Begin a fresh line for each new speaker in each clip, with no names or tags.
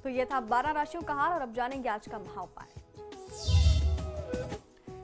तो ये था 12 राशियों का हाल और अब जानेंगे आज का महाउपाय।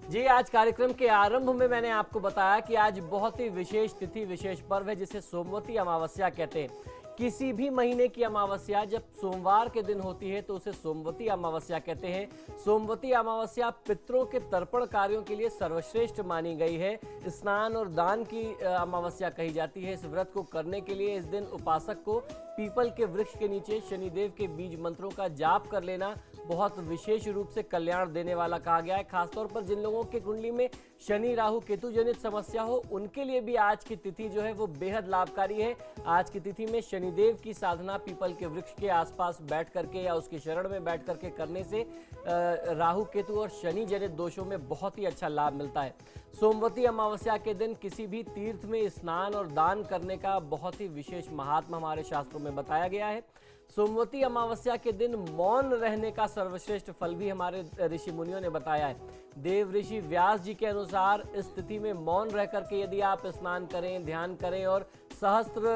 जी, आज कार्यक्रम के आरंभ में मैंने आपको बताया कि आज बहुत ही विशेष तिथि, विशेष पर्व है जिसे सोमवती अमावस्या कहते हैं। किसी भी महीने की अमावस्या जब सोमवार के दिन होती है तो उसे सोमवती अमावस्या कहते हैं। सोमवती अमावस्या पितरों के तर्पण कार्यों के लिए सर्वश्रेष्ठ मानी गई है। स्नान और दान की अमावस्या कही जाती है। इस व्रत को करने के लिए इस दिन उपासक को पीपल के वृक्ष के नीचे शनिदेव के बीज मंत्रों का जाप कर लेना बहुत विशेष रूप से कल्याण देने वाला कहा गया है। खासतौर पर जिन लोगों के कुंडली में शनि राहु केतु जनित समस्या हो उनके लिए भी आज की तिथि जो है वो बेहद लाभकारी है। आज की तिथि में शनिदेव की साधना पीपल के वृक्ष के आसपास बैठ करके या उसके शरण में बैठ करके करने से राहु केतु और शनि जनित दोषों में बहुत ही अच्छा लाभ मिलता है। सोमवती अमावस्या के दिन किसी भी तीर्थ में स्नान और दान करने का बहुत ही विशेष महात्मा हमारे शास्त्रों में बताया गया है। सोमवती अमावस्या के दिन मौन रहने का सर्वश्रेष्ठ फल भी हमारे ऋषि मुनियों ने बताया है। देव ऋषि व्यास जी के अनुसार इस तिथि में मौन रह करके यदि आप स्नान करें, ध्यान करें और सहस्त्र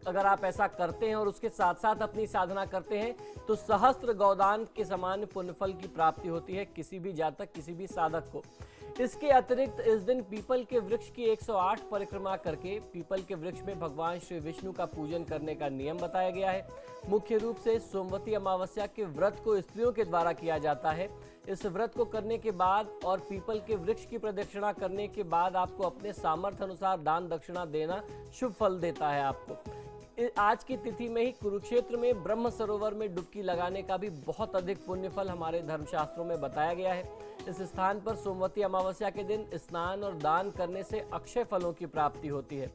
अगर आप ऐसा करते हैं और उसके साथ साथ अपनी साधना करते हैं तो सहस्त्र गौदान के समान पुण्यफल की प्राप्ति होती है किसी भी जातक, किसी भी साधक को। इसके अतिरिक्त इस दिन पीपल के वृक्ष की 108 परिक्रमा करके पीपल के वृक्ष में भगवान श्री विष्णु का पूजन करने का नियम बताया गया है। मुख्य रूप से सोमवती अमावस्या के व्रत को स्त्रियों के द्वारा किया जाता है। इस व्रत को करने के बाद और पीपल के वृक्ष की प्रदक्षिणा करने के बाद आपको अपने सामर्थ्य अनुसार दान दक्षिणा देना शुभ फल देता है। आपको आज की तिथि में ही कुरुक्षेत्र में ब्रह्म सरोवर में डुबकी लगाने का भी बहुत अधिक पुण्य फल हमारे धर्मशास्त्रों में बताया गया है। इस स्थान पर सोमवती अमावस्या के दिन स्नान और दान करने से अक्षय फलों की प्राप्ति होती है।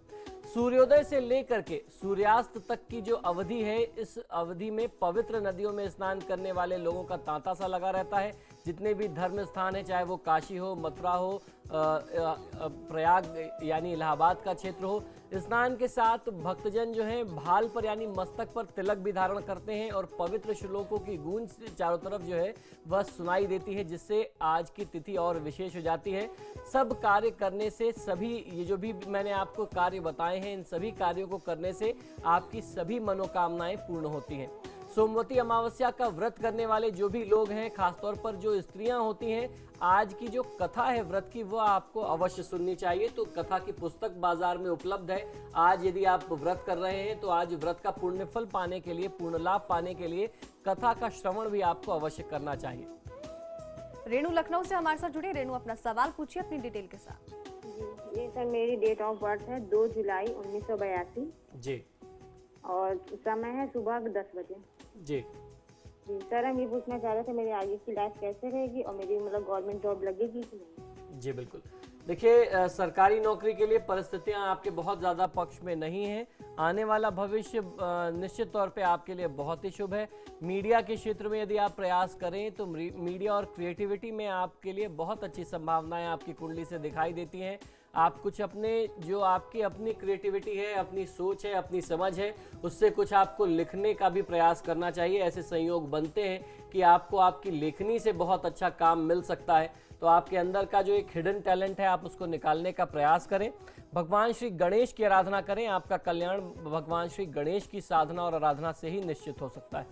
सूर्योदय से लेकर के सूर्यास्त तक की जो अवधि है, इस अवधि में पवित्र नदियों में स्नान करने वाले लोगों का तांता सा लगा रहता है। जितने भी धर्म स्थान है, चाहे वो काशी हो, मथुरा हो, प्रयाग यानी इलाहाबाद का क्षेत्र हो, स्नान के साथ भक्तजन जो हैं भाल पर यानी मस्तक पर तिलक भी धारण करते हैं और पवित्र श्लोकों की गूंज चारों तरफ जो है वह सुनाई देती है, जिससे आज की तिथि और विशेष हो जाती है। सब कार्य करने से, सभी ये जो भी मैंने आपको कार्य बताए हैं, इन सभी कार्यों को करने से आपकी सभी मनोकामनाएं पूर्ण होती हैं। सोमवती अमावस्या का व्रत करने वाले जो भी लोग हैं, खासतौर पर जो स्त्रियां होती हैं, आज की जो कथा है व्रत की वो आपको अवश्य सुननी चाहिए। तो कथा की पुस्तक बाजार में उपलब्ध है। आज यदि आप व्रत कर रहे हैं तो आज व्रत का पुण्य फल पाने के लिए, पूर्ण लाभ पाने के लिए कथा का श्रवण भी आपको अवश्य करना चाहिए।
रेणु लखनऊ से हमारे साथ जुड़ी। रेणु, अपना सवाल पूछिए अपनी डिटेल के साथ।
ये सर मेरी डेट ऑफ बर्थ है 2 जुलाई 1982
जी,
और समय है सुबह 10 बजे।
जी
जी सर, हम ये पूछना चाह रहे थे मेरी आगे की लाइफ कैसे रहेगी और मेरी मतलब गवर्नमेंट जॉब लगेगी कि नहीं?
जी बिल्कुल। देखिए, सरकारी नौकरी के लिए परिस्थितियां आपके बहुत ज़्यादा पक्ष में नहीं है। आने वाला भविष्य निश्चित तौर पे आपके लिए बहुत ही शुभ है। मीडिया के क्षेत्र में यदि आप प्रयास करें तो मीडिया और क्रिएटिविटी में आपके लिए बहुत अच्छी संभावनाएं आपकी कुंडली से दिखाई देती हैं। आप कुछ अपने जो आपकी अपनी क्रिएटिविटी है, अपनी सोच है, अपनी समझ है, उससे कुछ आपको लिखने का भी प्रयास करना चाहिए। ऐसे संयोग बनते हैं कि आपको आपकी लेखनी से बहुत अच्छा काम मिल सकता है। तो आपके अंदर का जो एक हिडन टैलेंट है आप उसको निकालने का प्रयास करें। भगवान श्री गणेश की आराधना करें। आपका कल्याण भगवान श्री गणेश की साधना और आराधना से ही निश्चित हो सकता है।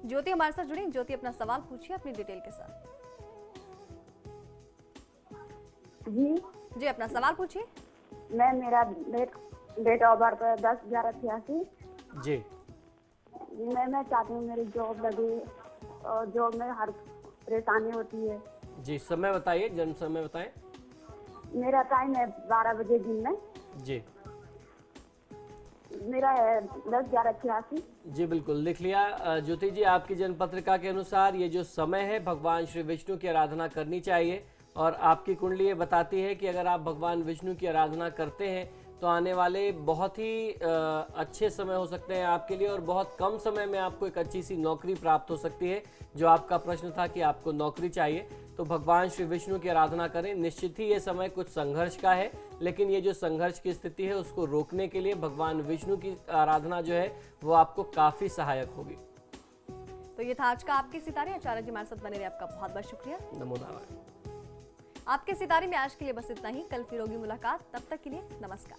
ज्योति हमारे साथ जुड़ी। ज्योति, अपना सवाल पूछिए अपनी डिटेल के साथ। जी, अपना सवाल पूछिए।
मेरा डेट ऑफ बर्थ है 10/11/86।
जी,
मैं चाहती हूँ मेरी जॉब लगे और जॉब में हर परेशानी होती है।
जी, समय बताइए, जन्म समय बताएं।
मेरा टाइम है 12 बजे दिन में।
जी,
मेरा है 10/11/86।
जी बिल्कुल, लिख लिया। ज्योति जी, आपकी जन्म पत्रिका के अनुसार ये जो समय है भगवान श्री विष्णु की आराधना करनी चाहिए और आपकी कुंडली ये बताती है कि अगर आप भगवान विष्णु की आराधना करते हैं तो आने वाले बहुत ही अच्छे समय हो सकते हैं आपके लिए और बहुत कम समय में आपको एक अच्छी सी नौकरी प्राप्त हो सकती है। जो आपका प्रश्न था कि आपको नौकरी चाहिए, तो भगवान श्री विष्णु की आराधना करें। निश्चित ही ये समय कुछ संघर्ष का है, लेकिन ये जो संघर्ष की स्थिति है उसको रोकने के लिए भगवान विष्णु की आराधना जो है वो आपको काफ़ी सहायक होगी।
तो ये था आज का आपके सितारे। आचार्य जी हमारे साथ बने रहे, आपका बहुत बहुत शुक्रिया।
नमो नारायण।
आपके सितारे में आज के लिए बस इतना ही। कल फिर होगी मुलाकात, तब तक के लिए नमस्कार।